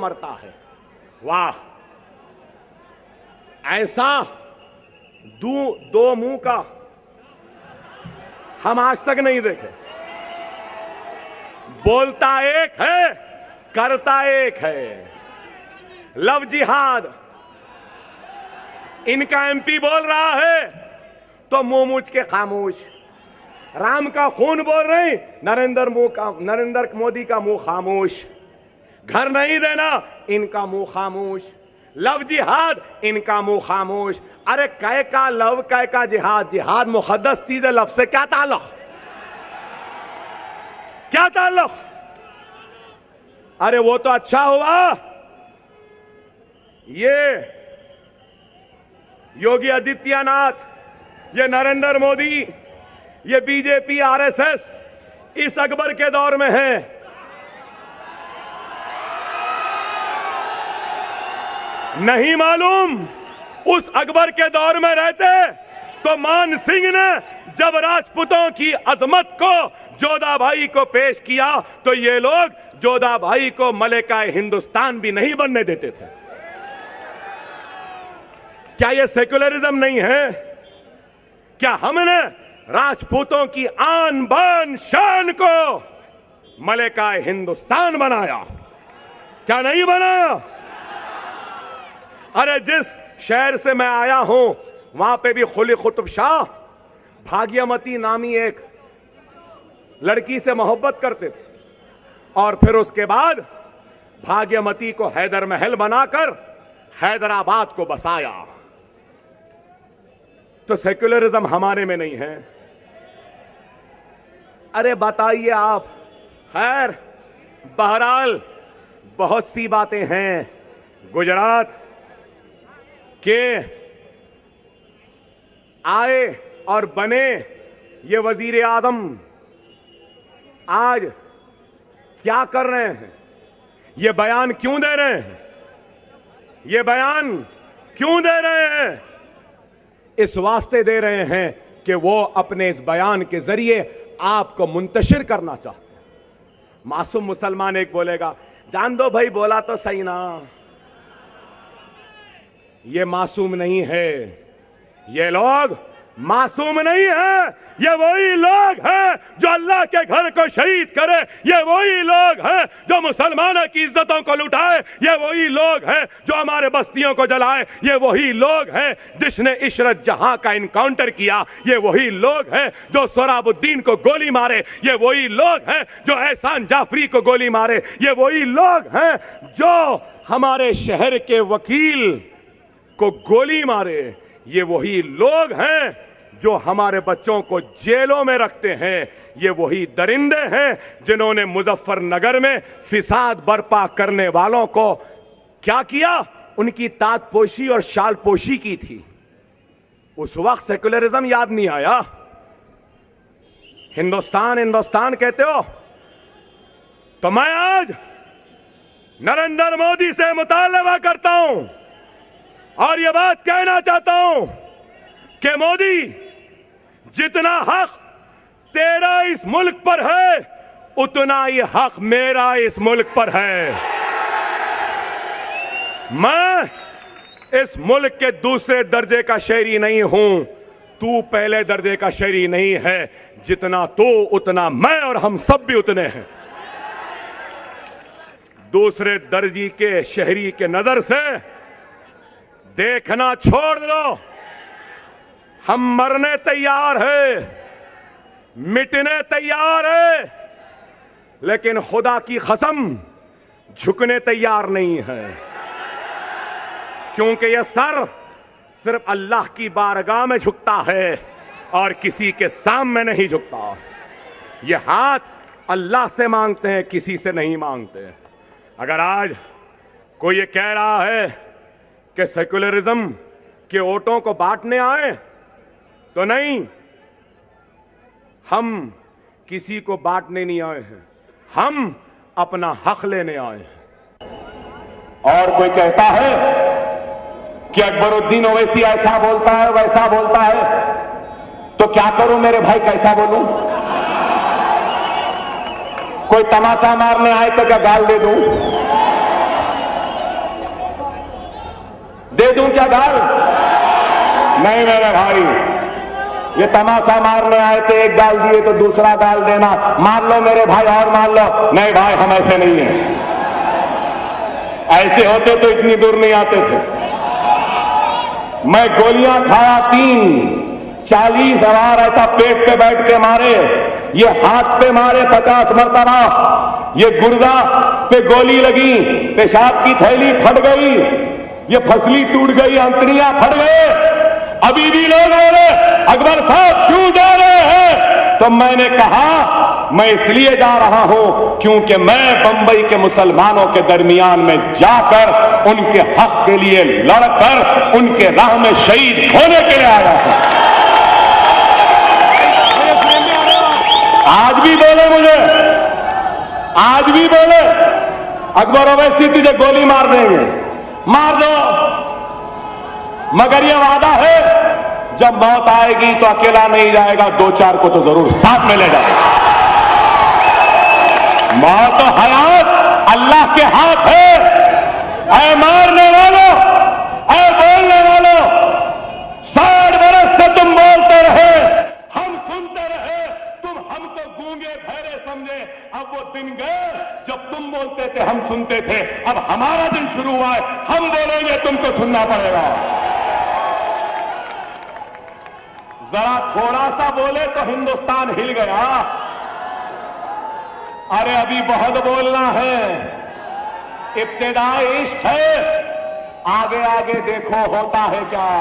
मरता है। वाह, ऐसा दो मुंह का हम आज तक नहीं देखे। बोलता एक है, करता एक है। लव जिहाद, इनका एमपी बोल रहा है तो मुंह मूछ के खामोश। राम का खून बोल रहे, नरेंद्र मोदी का मुंह खामोश। घर नहीं देना, इनका मुंह खामोश। लव जिहाद, इनका मुंह खामोश। अरे कै का लव, कै का जिहाद? जिहाद मुकद्दस चीज है, लव से क्या ताल्लुक? क्या ताल्लुक? अरे वो तो अच्छा हुआ ये योगी आदित्यनाथ, ये नरेंद्र मोदी, ये बीजेपी आरएसएस इस अकबर के दौर में है। नहीं मालूम उस अकबर के दौर में रहते तो मान सिंह ने जब राजपूतों की अजमत को जोधा भाई को पेश किया तो ये लोग जोधा भाई को मलिका हिंदुस्तान भी नहीं बनने देते थे। क्या ये सेक्युलरिज्म नहीं है? क्या हमने राजपूतों की आन बान शान को मलिका हिंदुस्तान बनाया? क्या नहीं बनाया? अरे जिस शहर से मैं आया हूं वहां पे भी कुली कुतुब शाह भाग्यमती नामी एक लड़की से मोहब्बत करते थे और फिर उसके बाद भाग्यमती को हैदर महल बनाकर हैदराबाद को बसाया। तो सेक्युलरिज्म हमारे में नहीं है। अरे बताइए आप। खैर, बहरहाल बहुत सी बातें हैं। गुजरात के आए और बने ये वजीर आजम आज क्या कर रहे हैं? ये बयान क्यों दे रहे हैं? ये बयान क्यों दे रहे हैं? इस वास्ते दे रहे हैं कि वो अपने इस बयान के जरिए आपको मुंतशिर करना चाहते हैं। मासूम मुसलमान एक बोलेगा, जान दो भाई, बोला तो सही ना। ये मासूम नहीं है, ये लोग मासूम नहीं है। ये वही लोग हैं जो अल्लाह के घर को शहीद करे। ये वही लोग हैं जो मुसलमानों की इज्जतों को लुटाए। ये वही लोग हैं जो हमारे बस्तियों को जलाए। ये वही लोग हैं जिसने इशरत जहां का इनकाउंटर किया। ये वही लोग हैं जो सोहराबुद्दीन को गोली मारे। ये वही लोग हैं जो एहसान जाफरी को गोली मारे। ये वही लोग हैं जो हमारे शहर के वकील को गोली मारे। ये वही लोग हैं जो हमारे बच्चों को जेलों में रखते हैं। ये वही दरिंदे हैं जिन्होंने मुजफ्फरनगर में फिसाद बर्पा करने वालों को क्या किया? उनकी ताजपोशी और शालपोशी की थी। उस वक्त सेक्युलरिज्म याद नहीं आया। हिंदुस्तान हिंदुस्तान कहते हो तो मैं आज नरेंद्र मोदी से मुतालबा करता हूं और यह बात कहना चाहता हूं कि मोदी, जितना हक तेरा इस मुल्क पर है उतना ही हक मेरा इस मुल्क पर है। मैं इस मुल्क के दूसरे दर्जे का शहरी नहीं हूं। तू पहले दर्जे का शहरी नहीं है। जितना तू उतना मैं और हम सब भी उतने हैं। दूसरे दर्जे के शहरी के नजर से देखना छोड़ दो। हम मरने तैयार है, मिटने तैयार है, लेकिन खुदा की कसम झुकने तैयार नहीं है। क्योंकि यह सर सिर्फ अल्लाह की बारगाह में झुकता है और किसी के सामने नहीं झुकता। यह हाथ अल्लाह से मांगते हैं, किसी से नहीं मांगते। अगर आज कोई ये कह रहा है कि सेक्युलरिज्म के वोटों को बांटने आए, तो नहीं, हम किसी को बांटने नहीं आए हैं। हम अपना हक लेने आए हैं। और कोई कहता है कि अकबरुद्दीन ओवैसी ऐसा बोलता है वैसा बोलता है, तो क्या करूं मेरे भाई, कैसा बोलूं? कोई तमाचा मारने आए तो क्या गाल दे दूं? नहीं मेरे भाई, ये तमाशा मारने आए थे, एक गाल दिए तो दूसरा गाल देना, मार लो मेरे भाई और मार लो। नहीं भाई, हम ऐसे नहीं हैं, ऐसे होते तो इतनी दूर नहीं आते थे। मैं गोलियां खाया 40 बार ऐसा पेट पे बैठ के मारे, ये हाथ पे मारे 50 मरतबा, ये गुर्दा पे गोली लगी, पेशाब की थैली फट गई, ये फसली टूट गई, अंतड़ियां फट गए। अभी भी लोग बोले अकबर साहब क्यों जा रहे हैं, तो मैंने कहा मैं इसलिए जा रहा हूं क्योंकि मैं बंबई के मुसलमानों के दरमियान में जाकर उनके हक के लिए लड़कर उनके राह में शहीद होने के लिए आया हूं। आज भी बोले मुझे, आज भी बोले अकबर ओवैसी तुझे गोली मार देंगे, मार दो, मगर यह वादा है जब मौत आएगी तो अकेला नहीं जाएगा, 2-4 को तो जरूर साथ में ले जाएगा। मौत और हयात अल्लाह के हाथ है। ऐ मारने वालों, ऐ बोलने वालों, 60 बरस से तुम बोलते रहे, हम सुनते रहे, तुम हमको गूंगे बहरे समझे। अब वो दिन गए जब तुम बोलते थे हम सुनते थे, अब हमारा दिन शुरू हुआ है, हम बोलेंगे तुमको सुनना पड़ेगा। जरा थोड़ा सा बोले तो हिंदुस्तान हिल गया। अरे अभी बहुत बोलना है, इब्तिदाई इश्क है, आगे आगे देखो होता है क्या।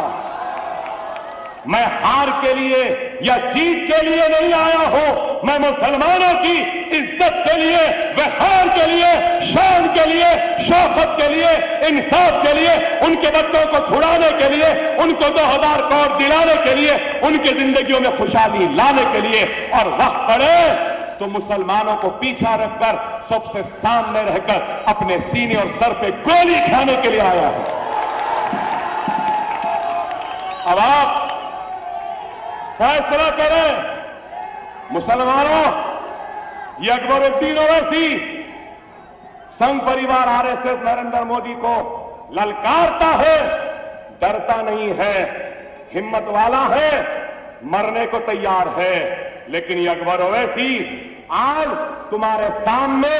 मैं हार के लिए या जीत के लिए नहीं आया हूं, मैं मुसलमानों की इज्जत के लिए, वक़ार के लिए, शान के लिए, शौकत के लिए, इंसाफ के लिए, उनके बच्चों को छुड़ाने के लिए, उनको 2000 करोड़ दिलाने के लिए, उनकी जिंदगियों में खुशहाली लाने के लिए, और वक्त पड़े तो मुसलमानों को पीछा रखकर सबसे सामने रहकर अपने सीने और सर पे गोली खाने के लिए आया हूं। अब आप फैसला करें मुसलमानों, ये अकबरुद्दीन ओवैसी संघ परिवार आरएसएस नरेंद्र मोदी को ललकारता है, डरता नहीं है, हिम्मत वाला है, मरने को तैयार है। लेकिन ये अकबर ओवैसी आज तुम्हारे सामने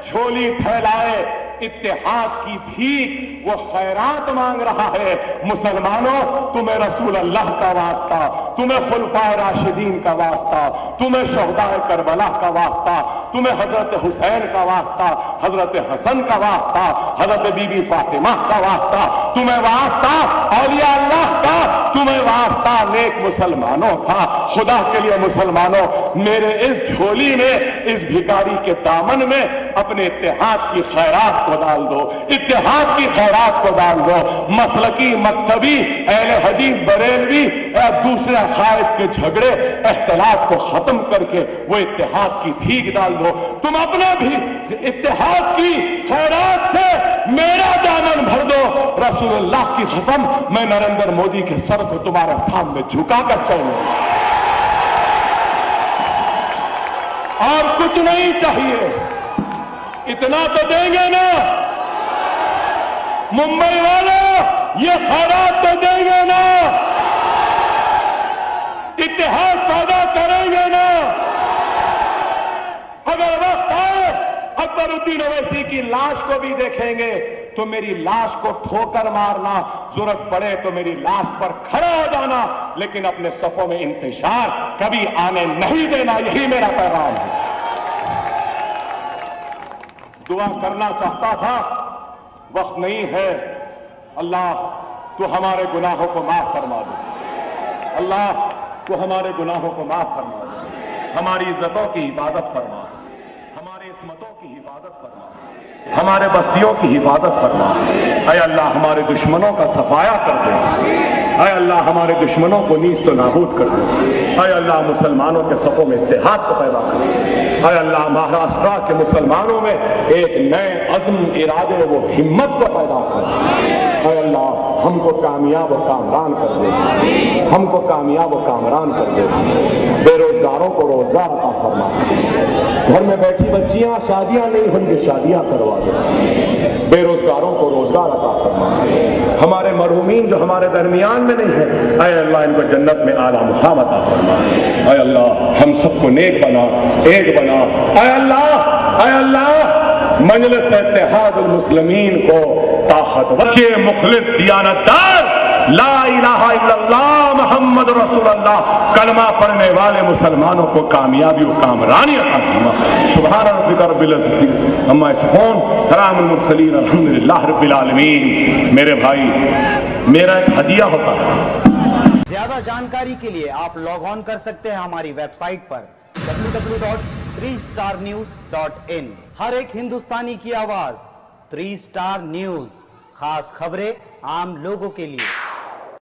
झोली फैलाए इत्तेहाद की भीख, वो खैरात मांग रहा है। मुसलमानों, तुम्हें रसूल अल्लाह का वास्ता, तुम्हें खुलफाए राशिदीन का वास्ता, तुम्हें शहदाए करबला का वास्ता, तुम्हें हजरत हुसैन का वास्ता, हजरत हसन का वास्ता, हजरत बीबी फातिमा का वास्ता, तुम्हें वास्ता औलिया अल्लाह का, तुम्हें वास्ता नेक मुसलमानों का। खुदा के लिए मुसलमानों, मेरे इस झोली में, इस भिखारी के दामन में अपने इत्तेहाद की खैरात को डाल दो, इत्तेहाद की खैरात को डाल दो। मसलकी, मकतबी, अहले हदीस, बरेलवी या दूसरे अकायद के झगड़े, इख्तिलाफ को खत्म करके वो इत्तेहाद की भीख डाल दो। तुम अपना भी इत्तेहाद की खैरात से मेरा दामन भर दो। रसूलुल्लाह की कसम, मैं नरेंद्र मोदी के सर को तुम्हारे सामने झुकाकर चलूंगा, और कुछ नहीं चाहिए। इतना तो देंगे ना मुंबई वालों, ये खैरात तो देंगे ना, इत्तेहाद पैदा करेंगे ना। अगर वक्त आए अकबरुद्दीन ओवैसी की लाश को भी देखेंगे तो मेरी लाश को ठोकर मारना, जरूरत पड़े तो मेरी लाश पर खड़ा हो जाना, लेकिन अपने सफों में इंतशार कभी आने नहीं देना। यही मेरा पैगाम है। दुआ करना चाहता था, वक्त नहीं है। अल्लाह तू हमारे गुनाहों को माफ फरमा दे, अल्लाह तू हमारे गुनाहों को माफ फरमा दे, हमारी इज्जतों की हिफाजत फरमा, हमारे इस्मतों की हिफाजत फरमा, हमारे बस्तियों की हिफाजत फरमा। ऐ अल्लाह हमारे दुश्मनों का सफाया कर दे, ऐ अल्लाह हमारे दुश्मनों को नीस्त तो नाबूद कर दे, ऐ अल्लाह मुसलमानों के सफों में इत्तेहाद को पैदा कर दे, ऐ अल्लाह महाराष्ट्र के मुसलमानों में एक नए अज़्म, इरादे, वो हिम्मत को पैदा कर, ऐ अल्लाह हमको कामयाब और कामरान कर दे, हमको कामयाब और कामरान कर दे। बेरोजगारों को रोजगार अता फरमा, घर में बैठी बच्चियां शादियां नहीं होंगी, शादियां करवा दे। बेरोजगारों को रोजगार अता फरमा। हमारे मरहूमीन जो हमारे दरमियान में नहीं है, ऐ अल्लाह इनको जन्नत में आला मुकाम अता फरमा। ऐ अल्लाह हम सबको नेक बना, एक बना। ऐ अल्लाह मजलिस इत्तेहादुल मुस्लिमीन को ताकत बच्चे मुखलिस दियानतदार ला इलाहा इल्लल्लाह मुहम्मद रसूलुल्लाह कलमा पढ़ने वाले मुसलमानों को कामयाबी और कामरानी अता फरमा। सुभान रब्बिका रब्बिल इज्जति अम्मा यसिफून, सलामुल मुरसलीन, अल्हम्दुलिल्लाह रब्बिल आलमीन। मेरे भाई, मेरा एक हदिया होता है। ज्यादा जानकारी के लिए आप लॉग ऑन कर सकते हैं हमारी वेबसाइट पर www.3starnews.in। हर एक हिंदुस्तानी की आवाज 3 स्टार न्यूज, खास खबरें आम लोगों के लिए।